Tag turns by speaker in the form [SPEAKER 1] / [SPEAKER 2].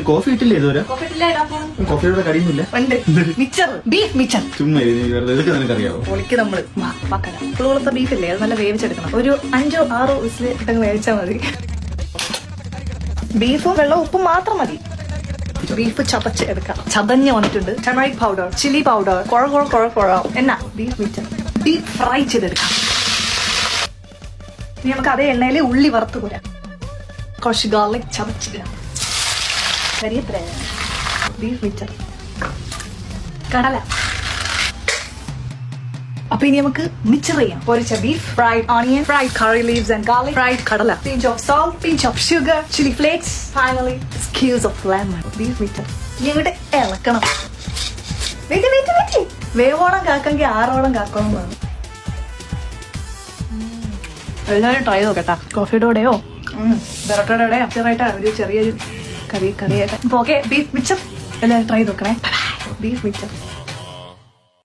[SPEAKER 1] Coffee ഇട്ടില്ലേ ഇതുവരെ? കോഫിയുടെ കടിയൊന്നുമില്ല.
[SPEAKER 2] Beef മിച്ചർ
[SPEAKER 1] ചുമ്മാ ഇതൊക്കെ നിനക്കറിയാവോ?
[SPEAKER 2] പൊളിക്ക് നമ്മള് പുളുത്ത ബീഫില്ലേ, അത് നല്ല വേവിച്ചെടുക്കണം. ഒരു 5-6 വിസിൽ ഇട്ടങ്ങ് വേവിച്ചാൽ മതി. ബീഫും വെള്ളം ഉപ്പും മാത്രം മതി. ബീഫ് ചതച്ച് എടുക്കാം. ചതഞ്ഞ് വന്നിട്ടുണ്ട്. ടർമറിക് പൗഡർ, ചില്ലി പൗഡർ, കുഴ എന്നാ ബീഫ് മിച്ചർ ഡീപ് ഫ്രൈ ചെയ്തെടുക്കാം. ഇനി നമുക്ക് അതേ എണ്ണയിൽ ഉള്ളി വറുത്ത് പോരാം. കുറച്ച് ഗാർലിക് ചതച്ചിടാം. കരിയത്ര ബീഫ് മിച്ചർ, കടല. അപ്പൊ ഇനി നമുക്ക് മിക്സർ ചെയ്യാം. പൊരിച്ച beef, fried onion, fried curry leaves and garlic, fried കടല, pinch of salt, pinch of sugar, chilli flakes, finally squeeze of lemon. Beef mixer ഇനി ഇവിടെ ഇളക്കണം. വേവോളം കാക്കെങ്കിൽ 6ഓളം കാക്കണം എന്നാണ്. എല്ലാവരും ട്രൈ നോക്കട്ടാ. കോഫിയുടെ കൂടെയോ ബെറോട്ടയുടെ കൂടെയോ ചെറുതായിട്ടാ ഒരു ചെറിയൊരു കറിയായിട്ട്. അപ്പൊ ഓക്കെ, ബീഫ് മിക്സർ എല്ലാവരും ട്രൈ നോക്കണേ. Beef mixer